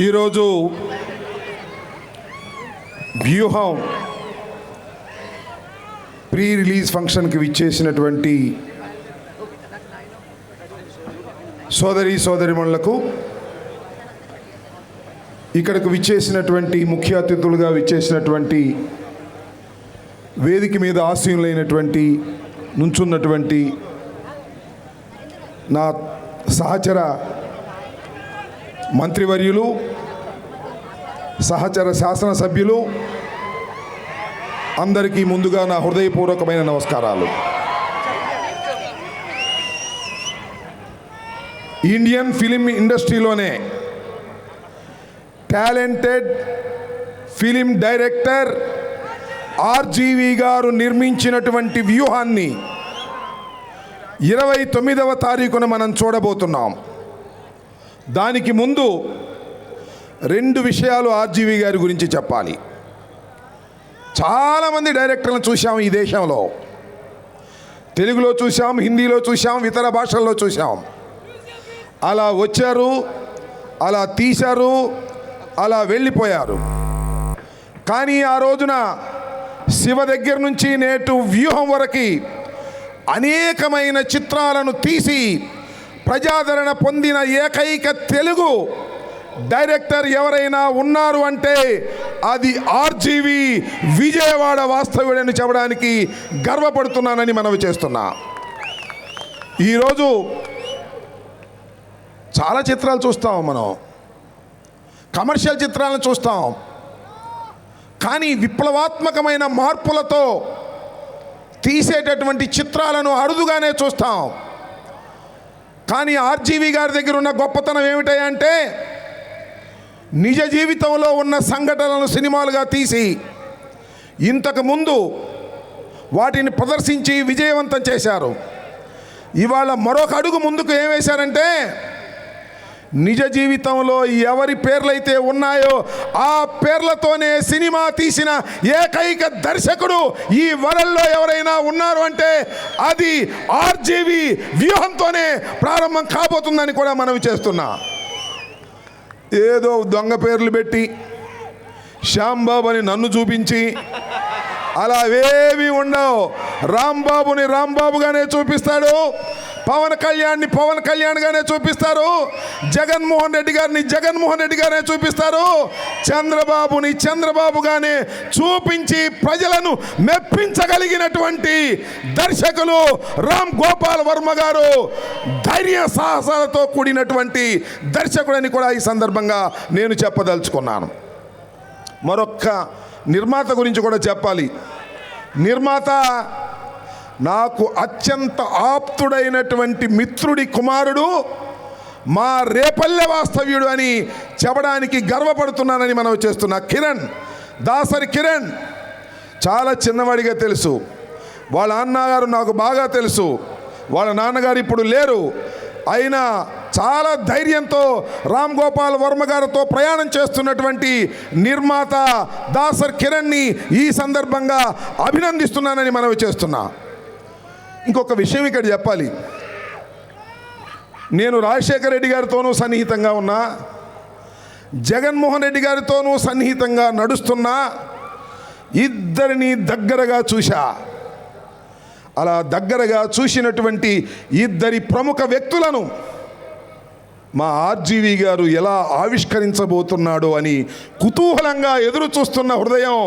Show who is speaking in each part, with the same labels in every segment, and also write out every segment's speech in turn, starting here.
Speaker 1: ఈరోజు వ్యూహం pre release ఫంక్షన్కి విచ్చేసినటువంటి సోదరిమణులకు, ఇక్కడకు విచ్చేసినటువంటి ముఖ్య అతిథులుగా విచ్చేసినటువంటి వేదిక మీద ఆసీనులైనటువంటి నుంచున్నటువంటి నా సహచర మంత్రివర్యులు, సహచర శాసనసభ్యులు అందరికీ ముందుగా నా హృదయపూర్వకమైన నమస్కారాలు. ఇండియన్ ఫిలిం ఇండస్ట్రీలోనే టాలెంటెడ్ ఫిలిం డైరెక్టర్ ఆర్జీవి గారు నిర్మించినటువంటి వ్యూహాన్ని 29వ తారీఖున మనం చూడబోతున్నాం. దానికి ముందు 2 విషయాలు ఆర్జీవి గారి గురించి చెప్పాలి. చాలామంది డైరెక్టర్లను చూసాం ఈ దేశంలో. తెలుగులో చూసాం, హిందీలో చూసాం, ఇతర భాషల్లో చూసాం. అలా వచ్చారు, అలా తీశారు, అలా వెళ్ళిపోయారు. కానీ ఆ రోజున శివ దగ్గర నుంచి నేటు వ్యూహం వరకు అనేకమైన చిత్రాలను తీసి ప్రజాదరణ పొందిన ఏకైక తెలుగు డైరెక్టర్ ఎవరైనా ఉన్నారు అంటే అది ఆర్జీవి విజయవాడ వాస్తవ్యుడని చెప్పడానికి గర్వపడుతున్నానని మనవి చేస్తున్నా. ఈరోజు చాలా చిత్రాలు చూస్తాం, మనం కమర్షియల్ చిత్రాలను చూస్తాం, కానీ విప్లవాత్మకమైన మార్పులతో తీసేటటువంటి చిత్రాలను అరుదుగానే చూస్తాం. కానీ ఆర్జీవి గారి దగ్గర ఉన్న గొప్పతనం ఏమిటంటే నిజ జీవితంలో ఉన్న సంఘటనలను సినిమాలుగా తీసి ఇంతకు ముందు వాటిని ప్రదర్శించి విజయవంతం చేశారు. ఇవాళ మరొక అడుగు ముందుకు ఏం వేశారంటే నిజ జీవితంలో ఎవరి పేర్లైతే ఉన్నాయో ఆ పేర్లతోనే సినిమా తీసిన ఏకైక దర్శకుడు ఈ వరల్డ్లో ఎవరైనా ఉన్నారు అంటే అది ఆర్జీవి వ్యూహంతోనే ప్రారంభం కాబోతుందని కూడా మనవి చేస్తున్నా. ఏదో దొంగ పేర్లు పెట్టి శ్యాంబాబు అని నన్ను చూపించి అలా ఏమీ ఉండవు. రాంబాబుని రాంబాబుగానే చూపిస్తాడు, పవన్ కళ్యాణ్ని పవన్ కళ్యాణ్గానే చూపిస్తారు, జగన్మోహన్ రెడ్డి గారిని జగన్మోహన్ రెడ్డి గానే చూపిస్తారు, చంద్రబాబుని చంద్రబాబుగానే చూపించి ప్రజలను మెప్పించగలిగినటువంటి దర్శకులు రామ్ గోపాల్ వర్మ గారు ధైర్య సాహసాలతో కూడినటువంటి దర్శకుడని కూడా ఈ సందర్భంగా నేను చెప్పదలుచుకున్నాను. మరొక్క నిర్మాత గురించి కూడా చెప్పాలి. నిర్మాత నాకు అత్యంత ఆప్తుడైనటువంటి మిత్రుడి కుమారుడు, మా రేపల్లె వాస్తవ్యుడు అని చెప్పడానికి గర్వపడుతున్నానని మనం చేస్తున్నా. కిరణ్, దాసరి కిరణ్ చాలా చిన్నవాడిగా తెలుసు. వాళ్ళ అన్నగారు నాకు బాగా తెలుసు. వాళ్ళ నాన్నగారు ఇప్పుడు లేరు. అయినా చాలా ధైర్యంతో రామ్ గోపాల్ వర్మ గారితో ప్రయాణం చేస్తున్నటువంటి నిర్మాత దాసర్ కిరణ్ని ఈ సందర్భంగా అభినందిస్తున్నానని మనవి చేస్తున్నా. ఇంకొక విషయం ఇక్కడ చెప్పాలి. నేను రాజశేఖర రెడ్డి గారితోనూ సన్నిహితంగా ఉన్నా, జగన్మోహన్ రెడ్డి గారితోనూ సన్నిహితంగా నడుస్తున్నా, ఇద్దరిని దగ్గరగా చూశా. అలా దగ్గరగా చూసినటువంటి ఇద్దరి ప్రముఖ వ్యక్తులను మా ఆర్జీవి గారు ఎలా ఆవిష్కరించబోతున్నాడో అని కుతూహలంగా ఎదురు చూస్తున్న హృదయం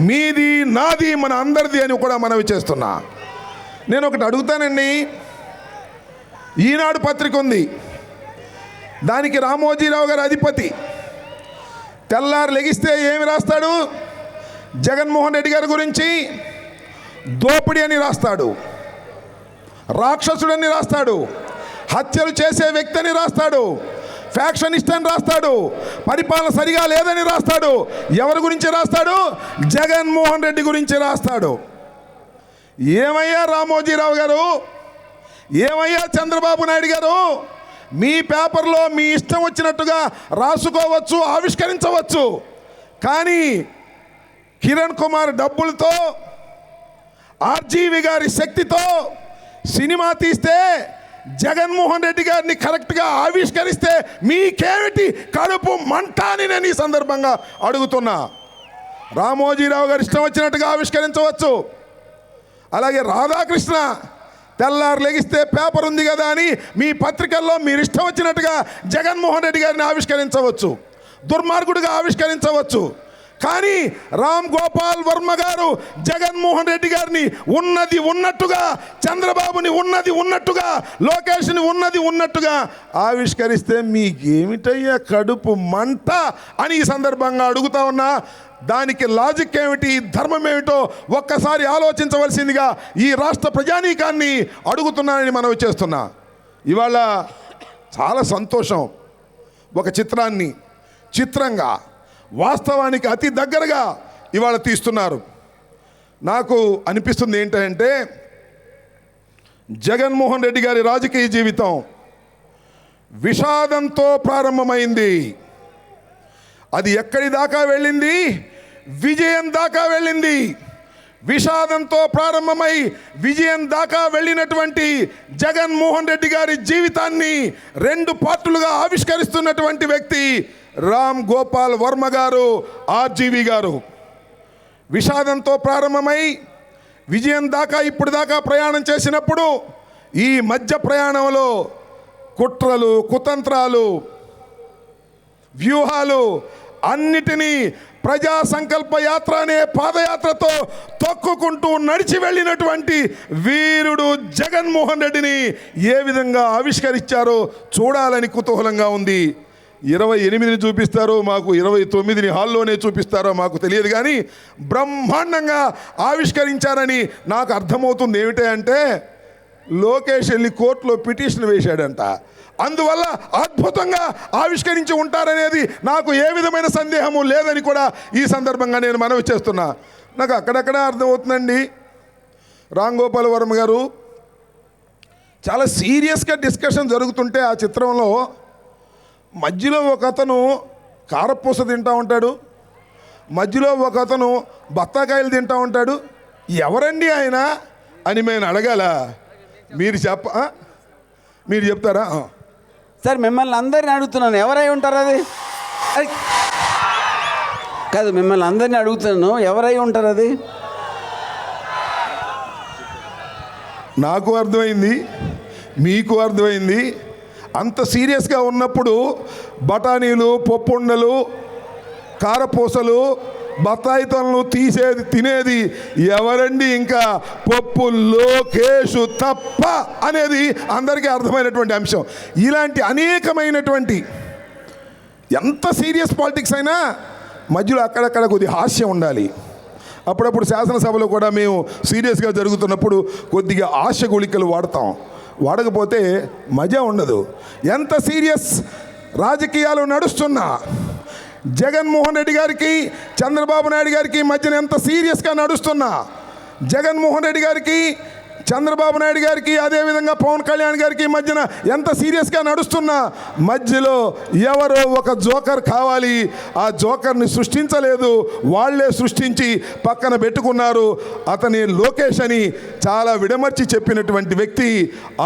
Speaker 1: మీది, నాది, మన అందరిది అని కూడా మనవి చేస్తున్నా. నేను ఒకటి అడుగుతానండి. ఈనాడు పత్రిక ఉంది, దానికి రామోజీరావు గారు అధిపతి. తెల్లారు లెగిస్తే ఏమి రాస్తాడు? జగన్మోహన్ రెడ్డి గారి గురించి దోపిడీ అని రాస్తాడు, రాక్షసుడని రాస్తాడు, హత్యలు చేసే వ్యక్తి అని రాస్తాడు, ఫ్యాక్షనిస్ట్ అని రాస్తాడు, పరిపాలన సరిగా లేదని రాస్తాడు. ఎవరి గురించి రాస్తాడు? జగన్మోహన్ రెడ్డి గురించి రాస్తాడు. ఏమయ్యా రామోజీరావు గారు, ఏమయ్యా చంద్రబాబు నాయుడు గారు, మీ పేపర్లో మీ ఇష్టం వచ్చినట్టుగా రాసుకోవచ్చు, ఆవిష్కరించవచ్చు, కానీ కిరణ్ కుమార్ డబ్బులతో, ఆర్జీవి గారి శక్తితో సినిమా తీస్తే జగన్మోహన్ రెడ్డి గారిని కరెక్ట్గా ఆవిష్కరిస్తే మీకేమిటి కడుపు మంట అని నేను ఈ సందర్భంగా అడుగుతున్నా. రామోజీరావు గారు ఇష్టం వచ్చినట్టుగా ఆవిష్కరించవచ్చు. అలాగే రాధాకృష్ణ తెల్లారు లెగిస్తే పేపర్ ఉంది కదా అని మీ పత్రికల్లో మీరు ఇష్టం వచ్చినట్టుగా జగన్మోహన్ రెడ్డి గారిని ఆవిష్కరించవచ్చు, దుర్మార్గుడిగా ఆవిష్కరించవచ్చు. కానీ రామ్ గోపాల్ వర్మ గారు జగన్మోహన్ రెడ్డి గారిని ఉన్నది ఉన్నట్టుగా, చంద్రబాబుని ఉన్నది ఉన్నట్టుగా, లోకేష్ని ఉన్నది ఉన్నట్టుగా ఆవిష్కరిస్తే మీకేమిటయ్యా కడుపు మంట అని ఈ సందర్భంగా అడుగుతా ఉన్నా. దానికి లాజిక్ ఏమిటి, ధర్మం ఏమిటో ఒక్కసారి ఆలోచించవలసిందిగా ఈ రాష్ట్ర ప్రజానీకాన్ని అడుగుతున్నానని మనవి చేస్తున్నా. ఇవాళ చాలా సంతోషం, ఒక చిత్రాన్ని చిత్రంగా వాస్తవానికి అతి దగ్గరగా ఇవాళ తీస్తున్నారు. నాకు అనిపిస్తుంది ఏంటంటే జగన్మోహన్ రెడ్డి గారి రాజకీయ జీవితం విషాదంతో ప్రారంభమైంది. అది ఎక్కడి దాకా వెళ్ళింది? విజయం దాకా వెళ్ళింది. విషాదంతో ప్రారంభమై విజయం దాకా వెళ్ళినటువంటి జగన్మోహన్ రెడ్డి గారి జీవితాన్ని 2 పార్టులుగా ఆవిష్కరిస్తున్నటువంటి వ్యక్తి రామ్ గోపాల్ వర్మ గారు, ఆర్జీవి గారు. విషాదంతో ప్రారంభమై విజయం దాకా ఇప్పుడు దాకా ప్రయాణం చేసినప్పుడు ఈ మధ్య ప్రయాణంలో కుట్రలు, కుతంత్రాలు, వ్యూహాలు అన్నిటినీ ప్రజా సంకల్ప యాత్ర అనే పాదయాత్రతో తొక్కుకుంటూ నడిచి వెళ్ళినటువంటి వీరుడు జగన్మోహన్ రెడ్డిని ఏ విధంగా ఆవిష్కరించారో చూడాలని కుతూహలంగా ఉంది. 28ని చూపిస్తారో, మాకు 29ని హాల్లోనే చూపిస్తారో మాకు తెలియదు, కానీ బ్రహ్మాండంగా ఆవిష్కరించారని నాకు అర్థమవుతుంది. ఏమిటంటే లోకేష్ వెళ్ళి కోర్టులో పిటిషన్ వేశాడంట. అందువల్ల అద్భుతంగా ఆవిష్కరించి ఉంటారనేది నాకు ఏ విధమైన సందేహము లేదని కూడా ఈ సందర్భంగా నేను మనవి చేస్తున్నా. నాకు అక్కడక్కడ అర్థమవుతుందండి, రామ్ గోపాల్ వర్మ గారు చాలా సీరియస్గా డిస్కషన్ జరుగుతుంటే ఆ చిత్రంలో మధ్యలో ఒక అతను కారపూస తింటూ ఉంటాడు, మధ్యలో ఒక అతను బత్తాకాయలు తింటూ ఉంటాడు. ఎవరండి ఆయన అని నేను అడగాల? మీరు చెప్తారా?
Speaker 2: సార్ మిమ్మల్ని అందరిని అడుగుతున్నాను, ఎవరై ఉంటారు? అది కాదు, మిమ్మల్ని అందరినీ అడుగుతున్నాను, ఎవరై ఉంటారు? అది
Speaker 1: నాకు అర్థమైంది, మీకు అర్థమైంది. అంత సీరియస్గా ఉన్నప్పుడు బఠానీలు, పప్పుండలు, కారపూసలు, బత్తాయి తొనలు తీసేది తినేది ఎవరండి? ఇంకా పప్పు లోకేషు తప్ప అనేది అందరికీ అర్థమైనటువంటి అంశం. ఇలాంటి అనేకమైనటువంటి ఎంత సీరియస్ పాలిటిక్స్ అయినా మధ్యలో అక్కడక్కడ కొద్ది హాస్యం ఉండాలి. అప్పుడప్పుడు శాసనసభలో కూడా మేము సీరియస్గా జరుగుతున్నప్పుడు కొద్దిగా హాస్య గుళికలు వాడతాం. వాడకపోతే మజా ఉండదు. ఎంత సీరియస్ రాజకీయాలు నడుస్తున్నా జగన్మోహన్ రెడ్డి గారికి, చంద్రబాబు నాయుడు గారికి మధ్యన ఎంత సీరియస్గా నడుస్తున్నా, జగన్మోహన్ రెడ్డి గారికి, చంద్రబాబు నాయుడు గారికి, అదేవిధంగా పవన్ కళ్యాణ్ గారికి మధ్యన ఎంత సీరియస్గా నడుస్తున్నా మధ్యలో ఎవరో ఒక జోకర్ కావాలి. ఆ జోకర్ని సృష్టించలేదు, వాళ్ళే సృష్టించి పక్కన పెట్టుకున్నారు. అతని లోకేష్ అని చాలా విడమర్చి చెప్పినటువంటి వ్యక్తి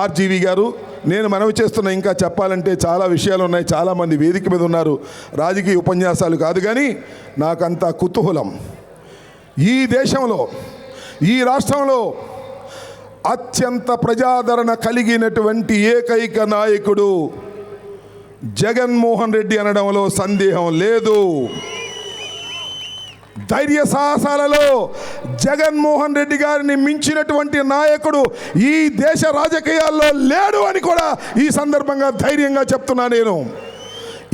Speaker 1: ఆర్జీవి గారు. నేను మనవి చేస్తున్నా, ఇంకా చెప్పాలంటే చాలా విషయాలు ఉన్నాయి, చాలామంది వేదిక మీద ఉన్నారు. రాజకీయ ఉపన్యాసాలు కాదు, కానీ నాకంత కుతూహలం. ఈ దేశంలో, ఈ రాష్ట్రంలో అత్యంత ప్రజాదరణ కలిగినటువంటి ఏకైక నాయకుడు జగన్మోహన్ రెడ్డి అనడంలో సందేహం లేదు. ధైర్య సాహసాలలో జగన్మోహన్ రెడ్డి గారిని మించినటువంటి నాయకుడు ఈ దేశ రాజకీయాల్లో లేడు అని కూడా ఈ సందర్భంగా ధైర్యంగా చెప్తున్నా. నేను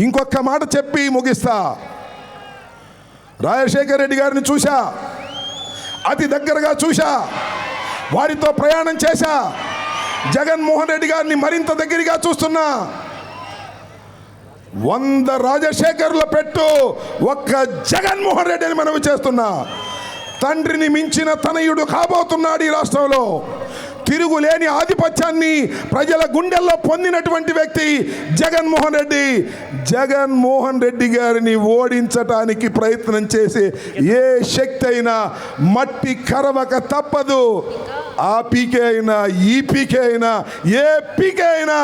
Speaker 1: ఇంకొక మాట చెప్పి ముగిస్తా. రాజశేఖర్ రెడ్డి గారిని చూశా, అతి దగ్గరగా చూశా, వారితో ప్రయాణం చేశా. జగన్మోహన్ రెడ్డి గారిని మరింత దగ్గరగా చూస్తున్నా. 100 రాజశేఖర్ల పెట్టు, ఒక్క జగన్మోహన్ రెడ్డి అని మనవి చేస్తున్నా. తండ్రిని మించిన తనయుడు కాబోతున్నాడు ఈ రాష్ట్రంలో. తిరుగులేని ఆధిపత్యాన్ని ప్రజల గుండెల్లో పొందినటువంటి వ్యక్తి జగన్మోహన్ రెడ్డి. జగన్మోహన్ రెడ్డి గారిని ఓడించటానికి ప్రయత్నం చేసే ఏ శక్తి అయినా మట్టి కరవక తప్పదు. ఆ పీకే అయినా ఈ పీకే అయినా ఏ పీకే అయినా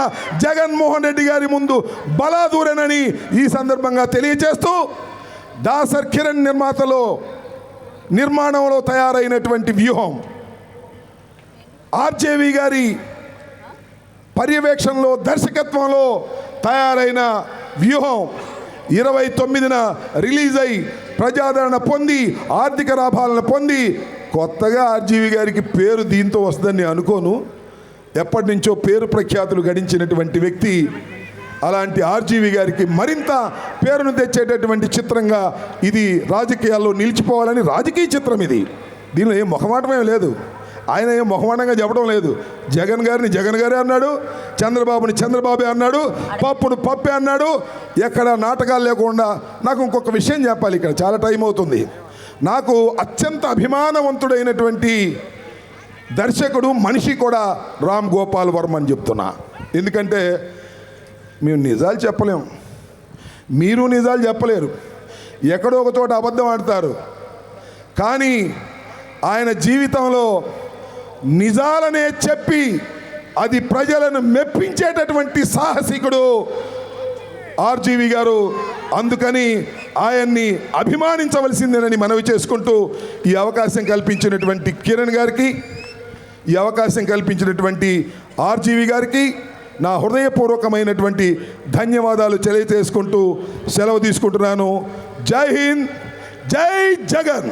Speaker 1: జగన్మోహన్ రెడ్డి గారి ముందు బలాదూరేనని ఈ సందర్భంగా తెలియజేస్తూ దాసర్ కిరణ్ నిర్మాణంలో తయారైనటువంటి వ్యూహం ఆర్జేవి గారి పర్యవేక్షణలో దర్శకత్వంలో తయారైన వ్యూహం 29న రిలీజ్ అయి ప్రజాదరణ పొంది ఆర్థిక లాభాలను పొంది కొత్తగా ఆర్జీవి గారికి పేరు దీంతో వస్తుందని అనుకోను. ఎప్పటి నుంచో పేరు ప్రఖ్యాతులు గడించినటువంటి వ్యక్తి అలాంటి ఆర్జీవి గారికి మరింత పేరును తెచ్చేటటువంటి చిత్రంగా ఇది రాజకీయాల్లో నిలిచిపోవాలని రాజకీయ చిత్రం ఇది. దీనిలో ఏం మొహమాటమే లేదు. ఆయన ఏం మొహమాటంగా చెప్పడం లేదు. జగన్ గారిని జగన్ గారే అన్నాడు, చంద్రబాబుని చంద్రబాబే అన్నాడు, పప్పును పప్పే అన్నాడు. ఎక్కడ నాటకాలు లేకుండా. నాకు ఇంకొక విషయం చెప్పాలి, ఇక్కడ చాలా టైం అవుతుంది. నాకు అత్యంత అభిమానవంతుడైనటువంటి దర్శకుడు మనిషి కూడా రామ్ గోపాల్ వర్మ అని చెప్తున్నా. ఎందుకంటే మేము నిజాలు చెప్పలేము, మీరు నిజాలు చెప్పలేరు, ఎక్కడో ఒక చోట అబద్ధం ఆడతారు. కానీ ఆయన జీవితంలో నిజాలనే చెప్పి అది ప్రజలను మెప్పించేటటువంటి సాహసికుడు ఆర్జీవి గారు. అందుకని ఆయన్ని అభిమానించవలసిందేనని మనవి చేసుకుంటూ ఈ అవకాశం కల్పించినటువంటి కిరణ్ గారికి, ఈ అవకాశం కల్పించినటువంటి ఆర్జీవి గారికి నా హృదయపూర్వకమైనటువంటి ధన్యవాదాలు తెలియజేసుకుంటూ సెలవు తీసుకుంటున్నాను. జై హింద్, జై జగన్.